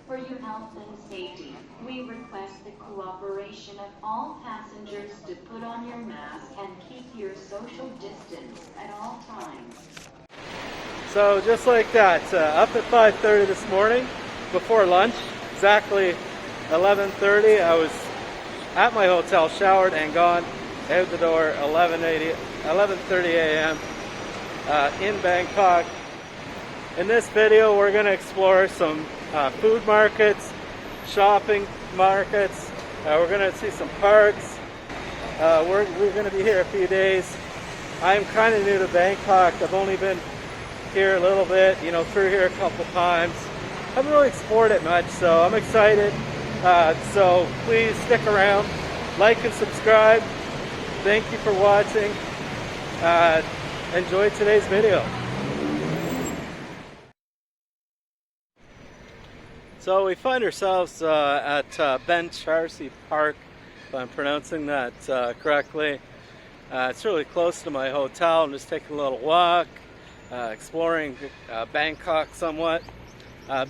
For your health and safety, we request the cooperation of all passengers to put on your mask and keep your social distance at all times. So just like that, up at 5:30 this morning before lunch, exactly 11:30, I was at my hotel, showered and gone out the door 11:30 a.m. In Bangkok. In this video, we're going to explore some food markets, shopping markets. We're going to see some parks. We're going to be here a few days. I'm kind of new to Bangkok. I've only been here a little bit, through here a couple times. Haven't really explored it much, so I'm excited. So please stick around, like and subscribe. Thank you for watching. Enjoy today's video. So we find ourselves at Ben Charsi Park, if I'm pronouncing that correctly. It's really close to my hotel. I'm just taking a little walk, exploring Bangkok somewhat.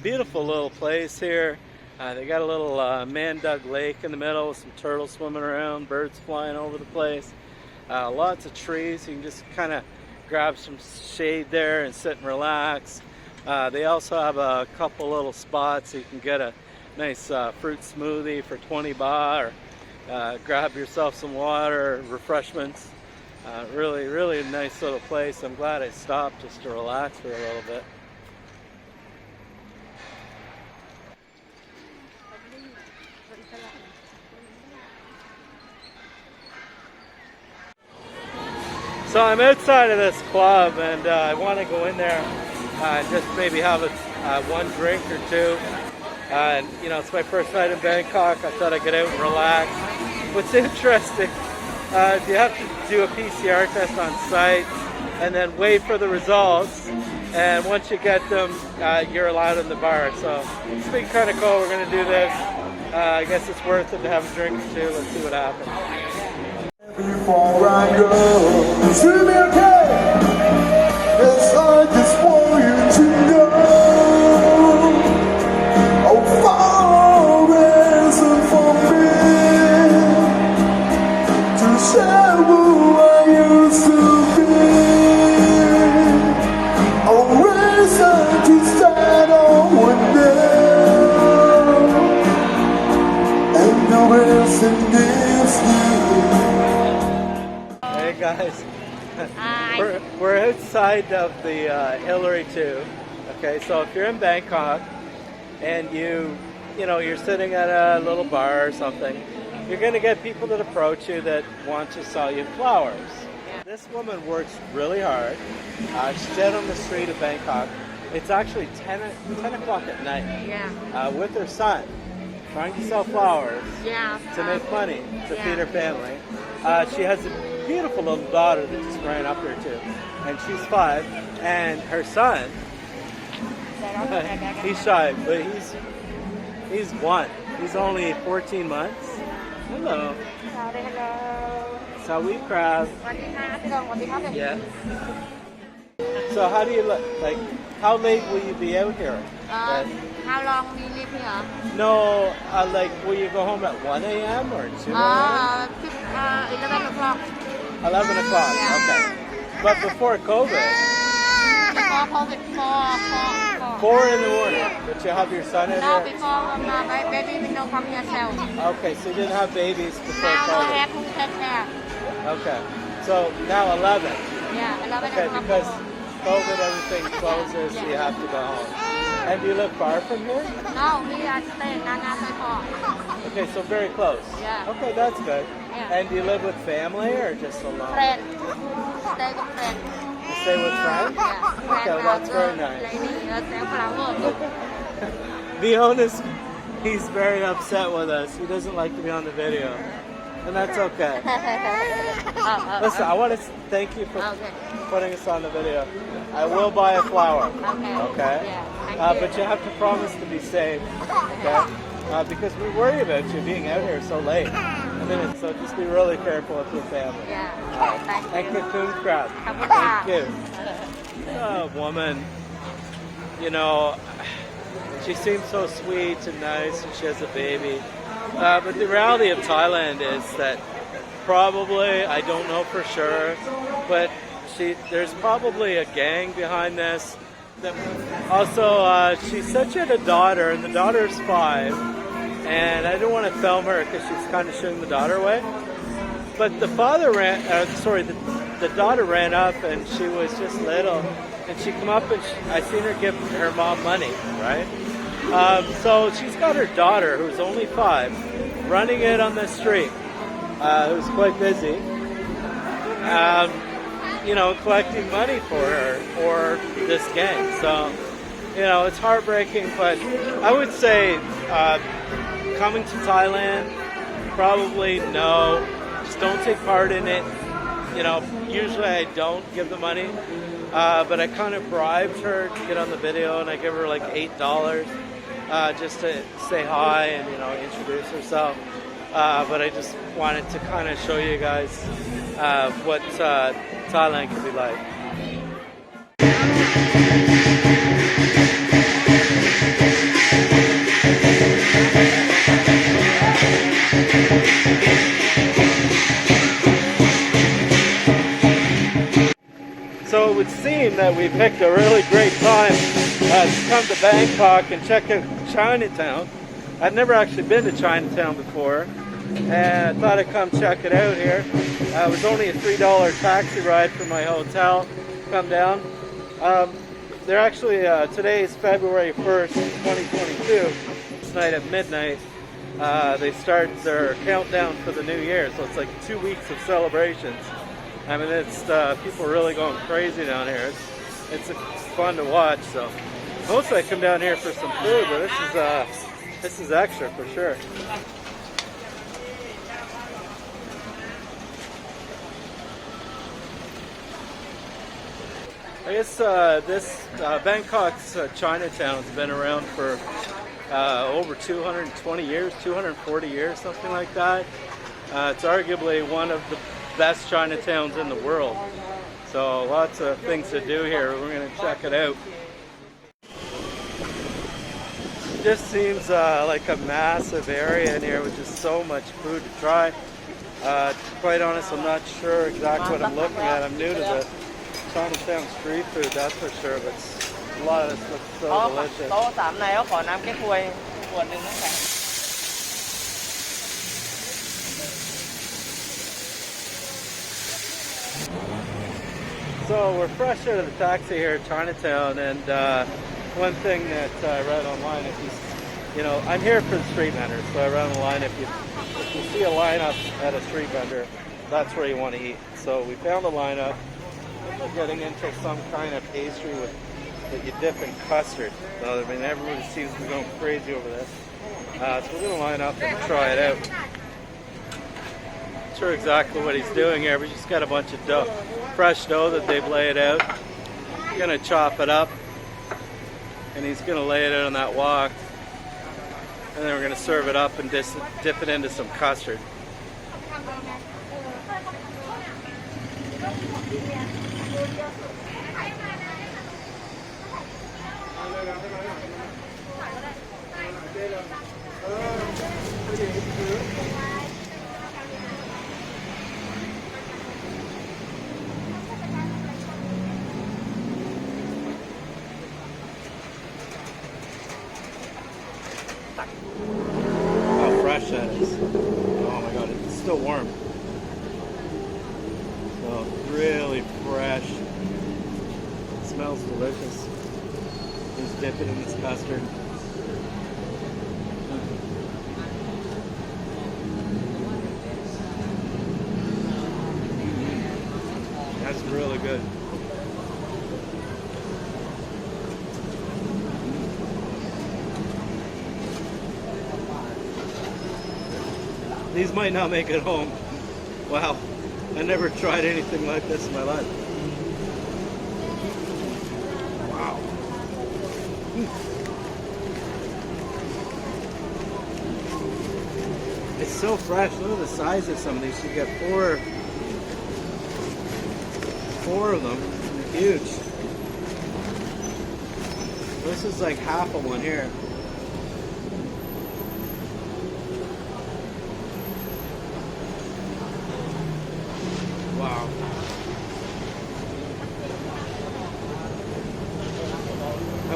Beautiful little place here. They got a little man-dug lake in the middle with some turtles swimming around, birds flying over the place. Lots of trees. You can just kind of grab some shade there and sit and relax. They also have a couple little spots so you can get a nice fruit smoothie for 20 baht, or grab yourself some water, refreshments. Really nice little place. I'm glad I stopped just to relax for a little bit. So I'm outside of this club, and I want to go in there and just maybe have one drink or two. And it's my first night in Bangkok. I thought I'd get out and relax. What's interesting, you have to do a PCR test on site and then wait for the results. And once you get them, you're allowed in the bar. So it's been kind of cool. We're going to do this. I guess it's worth it to have a drink or two. Let's see what happens. Before I go, treat me okay. Yes, I just want you to know. Oh, far reason for me to share who I used to be. Oh, reason to stand on one day, and no reason gives you. Hey guys, we're outside of the Hillary 2. Okay, so if you're in Bangkok and you're sitting at a little bar or something, you're going to get people that approach you that want to sell you flowers. This woman works really hard. She's out on the street of Bangkok. It's actually 10 o'clock at night, with her son, trying to sell flowers to make money to feed her family. She has a beautiful little daughter that just ran up here too, and she's 5, and her son, he's shy, but he's 1. He's only 14 months. Hello. Sawi crab. Yeah. So how do you like? How late will you be out here? How long we live here? No, like will you go home at 1 a.m. or 2 a.m.? 11 o'clock. 11 o'clock, okay. But before COVID, Before COVID, 4 in the morning, but you have your son in No, here? before my baby we don't come yourself. Okay, so you didn't have babies before Now I COVID. have to take care. Okay, so now 11. Yeah, 11 Okay, o'clock. because COVID, everything closes, so you have to go home. And do you live far from here? No, we are staying in Nana. Okay, so very close. Yeah. Okay, that's good. Yeah. And do you live with family or just alone? Friend. Stay with friend. You stay with friends? Yeah. Okay, that's very nice. Lady, sell flower. Leonis, he's very upset with us. He doesn't like to be on the video. And that's okay. Listen, I want to thank you for putting us on the video. I will buy a flower. Okay? Yeah, but you have to promise to be safe. Okay? Because we worry about you being out here so late. So just be really careful with your family. Yeah. And cocoon crab. Thank you. Woman, She seems so sweet and nice, and she has a baby. But the reality of Thailand is that probably, I don't know for sure, but there's probably a gang behind this. Also, she said she had a daughter, and the daughter's 5, and I didn't want to film her because she's kind of shooing the daughter away. But the father the daughter ran up, and she was just little, and she come up, and I seen her give her mom money, right? So she's got her daughter, who's only 5, running it on the street, who's quite busy, collecting money for her or this gang. So, it's heartbreaking, but I would say coming to Thailand, probably no. Just don't take part in it. Usually I don't give the money, but I kind of bribed her to get on the video, and I give her like $8 just to say hi and introduce herself. But I just wanted to kind of show you guys what Thailand can be like. So it would seem that we picked a really great time to come to Bangkok and check out Chinatown. I've never actually been to Chinatown before, and I thought I'd come check it out here. It was only a $3 taxi ride from my hotel. Come down. They're actually, today is February 1st, 2022. This night at midnight, they start their countdown for the new year, so it's like 2 weeks of celebrations. I mean, it's people are really going crazy down here. It's fun to watch. So mostly I come down here for some food, but this is extra for sure. I guess this Bangkok's Chinatown's been around for over 220 years, 240 years, something like that. It's arguably one of the best Chinatowns in the world. So lots of things to do here. We're going to check it out. It just seems like a massive area in here with just so much food to try. To be quite honest, I'm not sure exactly what I'm looking at. I'm new to the Chinatown street food, that's for sure, but a lot of this looks so delicious. So we're fresh out of the taxi here at Chinatown, and one thing that I read online, I'm here for the street vendors, so I read online, if you see a lineup at a street vendor, that's where you want to eat. So we found a lineup. We're getting into some kind of pastry that you dip in custard. So, I mean, everybody seems to be going crazy over this. So we're going to line up and try it out. Not sure exactly what he's doing here. We just got a bunch of dough, fresh dough that they've laid out. We're going to chop it up, and he's going to lay it out on that wok. And then we're going to serve it up and dip it into some custard. How fresh that is. Oh my god, it's still warm. So really fresh. It smells delicious. Just dip it in this custard. That's really good. These might not make it home. Wow, I never tried anything like this in my life. Wow. It's so fresh. Look at the size of some of these. You get four of them. They're huge. This is like half of one here.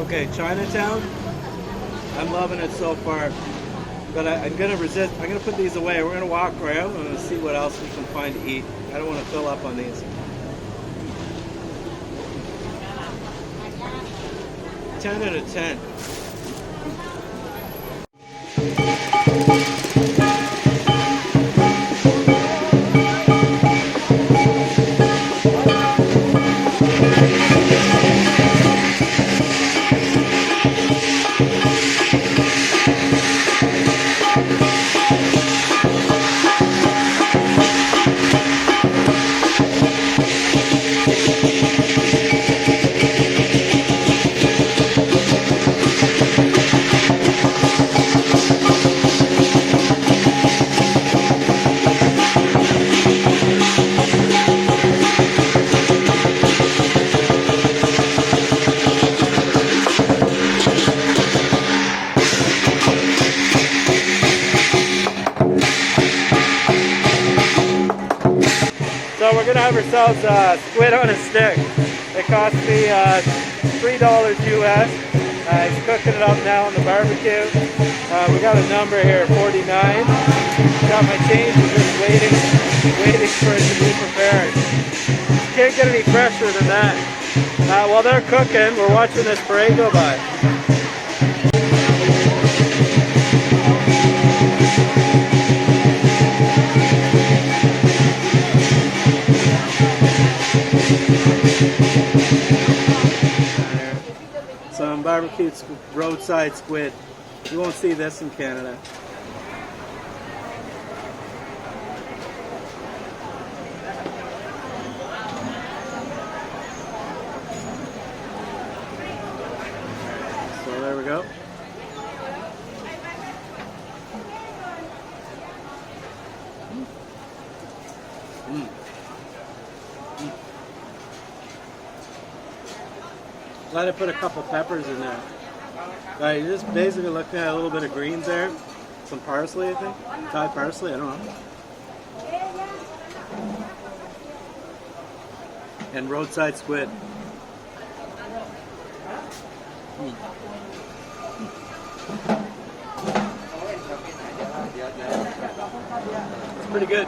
Okay, Chinatown. I'm loving it so far. But I'm gonna resist. I'm gonna put these away. We're gonna walk around and see what else we can find to eat. I don't want to fill up on these. 10 out of 10. So we're gonna have ourselves squid on a stick. It cost me $3 US. He's cooking it up now on the barbecue. We got a number here, 49. Got my change, we're just waiting for it to be prepared. Can't get any fresher than that. While they're cooking, we're watching this parade go by. Some barbecued roadside squid. You won't see this in Canada. So there we go. Glad I put a couple peppers in there. You're just basically looking at a little bit of greens there. Some parsley, I think. Thai parsley, I don't know. And roadside squid. It's pretty good.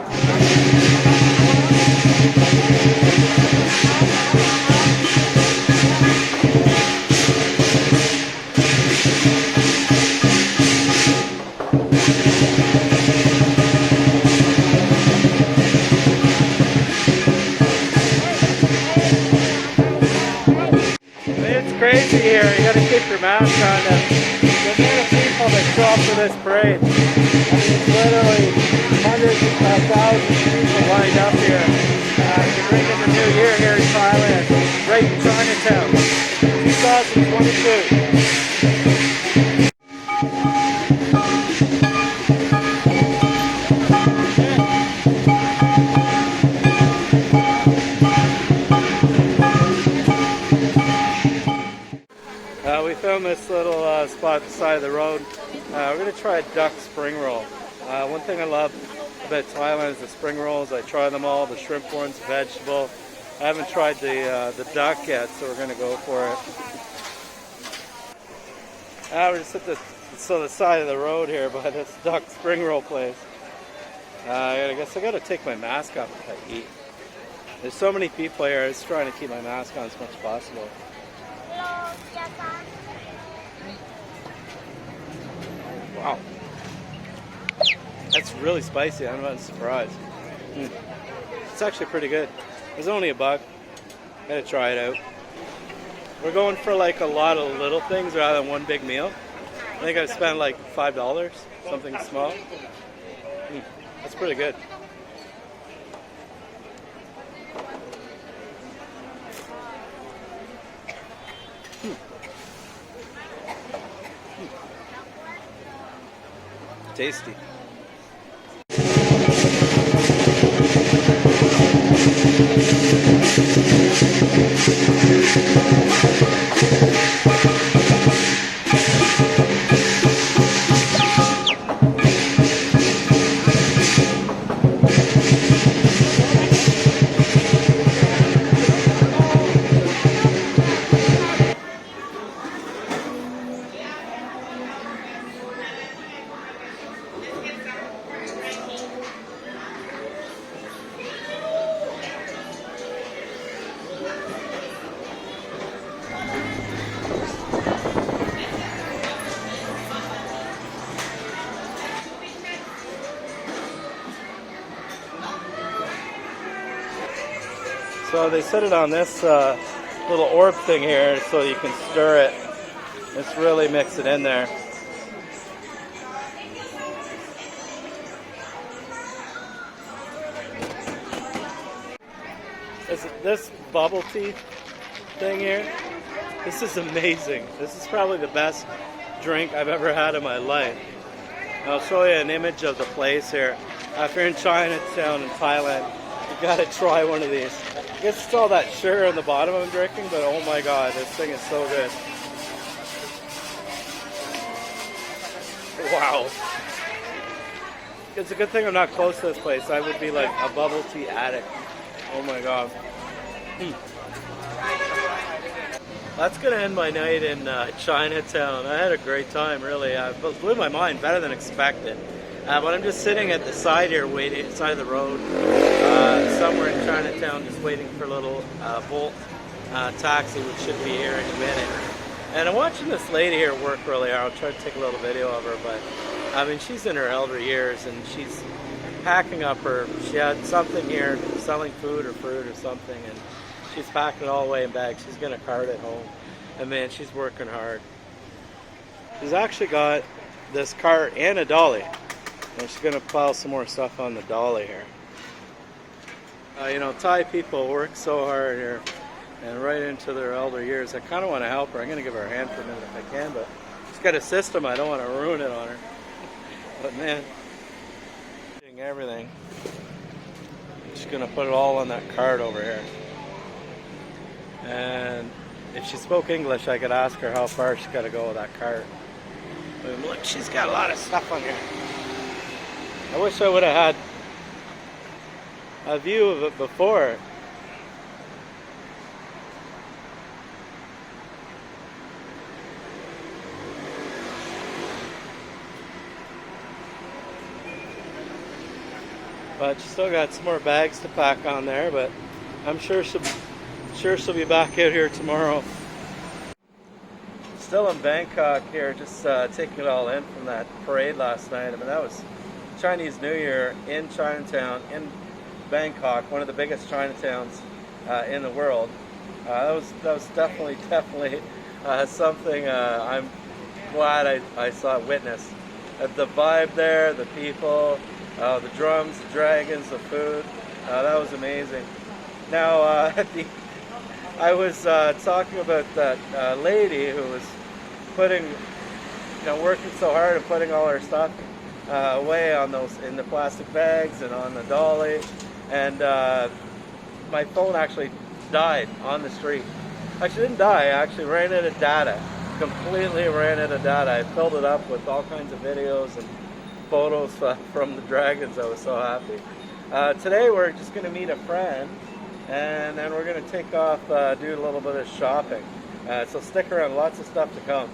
Crazy here, you gotta keep your mask on. The amount of people that show up for this parade, I mean, it's literally hundreds of thousands of people lined up here to bring in the new year here in Thailand, right in Chinatown, 2022. We found this little spot beside the road. We're going to try a duck spring roll. One thing I love about Thailand is the spring rolls. I try them all, the shrimp ones, vegetable. I haven't tried the duck yet, so we're going to go for it. We're just at the side of the road here by this duck spring roll place. I guess I got to take my mask off if I eat. There's so many people here, I was trying to keep my mask on as much as possible. Wow, that's really spicy. I'm not surprised. It's actually pretty good. It's only $1. Gotta try it out. We're going for like a lot of little things rather than one big meal. I think I spent like $5, something small. That's pretty good. Tasty. So they set it on this little orb thing here so you can stir it. Just really mix it in there. This bubble tea thing here, this is amazing. This is probably the best drink I've ever had in my life. I'll show you an image of the place here. If you're in Chinatown in Thailand, you gotta try one of these. I guess it's all that sugar on the bottom I'm drinking, but oh my god, this thing is so good. Wow. It's a good thing I'm not close to this place. I would be like a bubble tea addict. Oh my god. That's going to end my night in Chinatown. I had a great time, really. It blew my mind, better than expected. But I'm just sitting at the side here, waiting, side of the road, somewhere in Chinatown, just waiting for a little Bolt taxi, which should be here any minute. And I'm watching this lady here work really hard. I'll try to take a little video of her, but I mean, she's in her elder years, and she's packing up she had something here, selling food or fruit or something, and she's packing it all away in bags. She's going to cart it home. And man, she's working hard. She's actually got this cart and a dolly. And she's going to pile some more stuff on the dolly here. You know, Thai people work so hard here and right into their elder years. I kind of want to help her. I'm going to give her a hand for a minute if I can, but she's got a system. I don't want to ruin it on her. But man, everything. She's going to put it all on that cart over here. And if she spoke English, I could ask her how far she's got to go with that cart. I mean, look, she's got a lot of stuff on here. I wish I would have had a view of it before. But she's still got some more bags to pack on there, but I'm sure she'll be back out here tomorrow. Still in Bangkok here, just taking it all in from that parade last night. I mean, that was Chinese New Year in Chinatown, in Bangkok, one of the biggest Chinatowns in the world. That was definitely something I'm glad I saw witness. The vibe there, the people, the drums, the dragons, the food, that was amazing. Now, I was talking about that lady who was working so hard and putting all her stuff away on in the plastic bags and on the dolly, and my phone actually died on the street. Actually, didn't die. I actually ran out of data. Completely ran out of data. I filled it up with all kinds of videos and photos from the dragons. I was so happy. Today we're just going to meet a friend, and then we're going to take off, do a little bit of shopping. So stick around, lots of stuff to come.